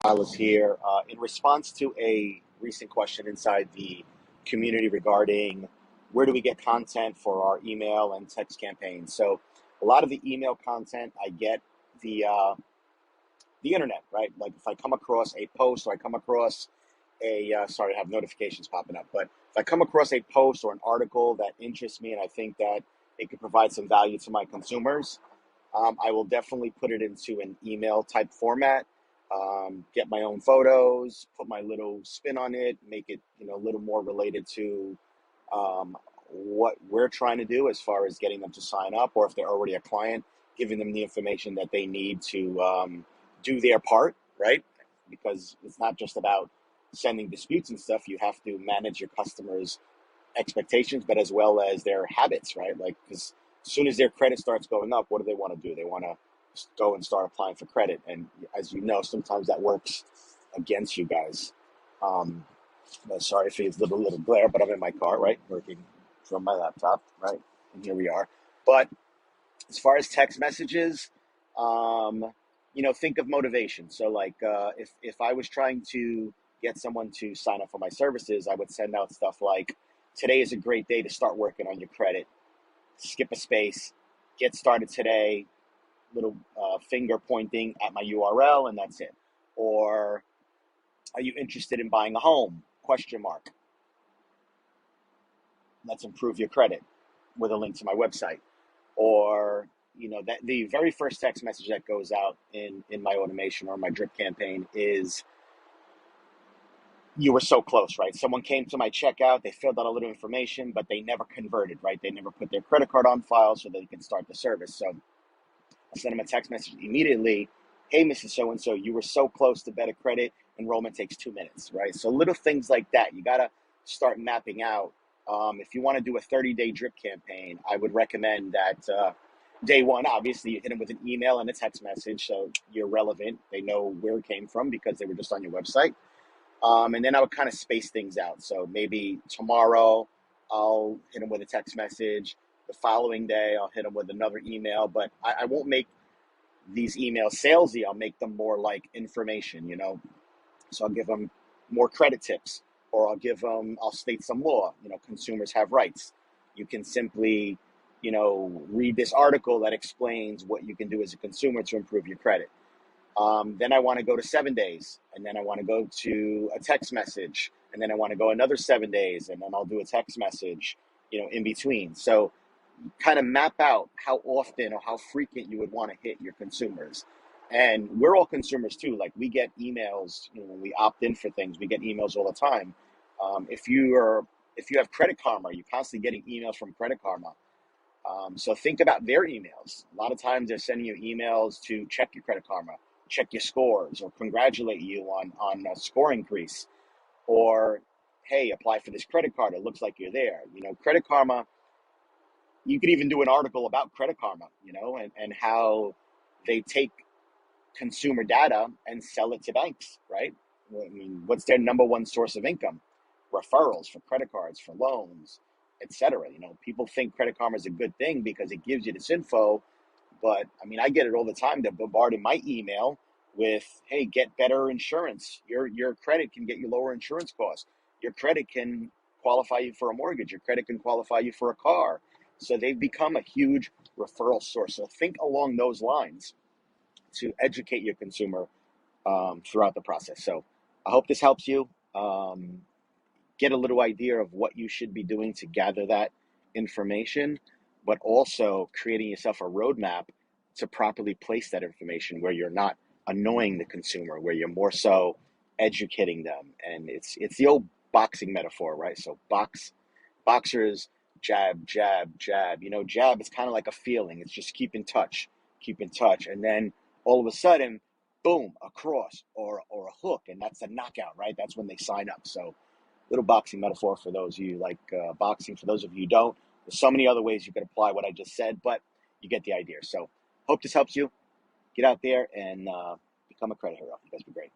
Hyros here. In response to a recent question inside the community regarding where do we get content for our email and text campaigns. So a lot of the email content I get via the internet, right? Like if I come across a post or I come across sorry, I have notifications popping up, but if I come across a post or an article that interests me and I think that it could provide some value to my consumers, I will definitely put it into an email type format, get my own photos, put my little spin on it, make it, a little more related to what we're trying to do as far as getting them to sign up, or if they're already a client, giving them the information that they need to do their part, right? Because it's not just about sending disputes and stuff. You have to manage your customers' expectations, but as well as their habits, right? Like, because as soon as their credit starts going up, what do they want to do? They want to go and start applying for credit. And as you know, sometimes that works against you guys. Sorry if it's a little glare, but I'm in my car, right? Working from my laptop, right? And here we are. But as far as text messages, think of motivation. So like, if I was trying to get someone to sign up for my services, I would send out stuff like, today is a great day to start working on your credit. Skip a space, get started today, little finger pointing at my URL, and that's it. Or, are you interested in buying a home? ? Let's improve your credit with a link to my website. Or, that the very first text message that goes out in my automation or my drip campaign is, you were so close, right? Someone came to my checkout, they filled out a little information, but they never converted, right? They never put their credit card on file so they can start the service. So I sent them a text message immediately. Hey, Mrs. So-and-so, you were so close to better credit. Enrollment takes 2 minutes, right? So little things like that. You got to start mapping out. If you want to do a 30-day drip campaign, I would recommend that day one, obviously, you hit them with an email and a text message so you're relevant. They know where it came from because they were just on your website. And then I would kind of space things out. So maybe tomorrow I'll hit them with a text message. The following day I'll hit them with another email. But I won't make these emails salesy. I'll make them more like information, So I'll give them more credit tips, or I'll state some law. Consumers have rights. You can simply, read this article that explains what you can do as a consumer to improve your credit. Then I want to go to 7 days, and then I want to go to a text message, and then I want to go another 7 days, and then I'll do a text message, in between. So kind of map out how often or how frequent you would want to hit your consumers. And we're all consumers too. Like, we get emails, when we opt in for things, we get emails all the time. If you have Credit Karma, you're constantly getting emails from Credit Karma. So think about their emails. A lot of times they're sending you emails to check your Credit Karma, check your scores, or congratulate you on a score increase, or, hey, apply for this credit card. It looks like you're there. Credit Karma, you could even do an article about Credit Karma, and how they take consumer data and sell it to banks, right? I mean, what's their number one source of income? Referrals for credit cards, for loans, etc. People think Credit Karma is a good thing because it gives you this info. But I mean, I get it all the time. They're bombarding my email with, hey, get better insurance. Your credit can get you lower insurance costs. Your credit can qualify you for a mortgage. Your credit can qualify you for a car. So they've become a huge referral source. So think along those lines to educate your consumer throughout the process. So I hope this helps you get a little idea of what you should be doing to gather that information, but also creating yourself a roadmap to properly place that information where you're not annoying the consumer, where you're more so educating them. And it's the old boxing metaphor, right? So boxers, jab, jab, jab. Jab is kind of like a feeling. It's just keep in touch. And then all of a sudden, boom, a cross or a hook, and that's a knockout, right? That's when they sign up. So little boxing metaphor for those of you like boxing. For those of you who don't, there's so many other ways you could apply what I just said, but you get the idea. So hope this helps you. Get out there and become a credit hero. You guys be great.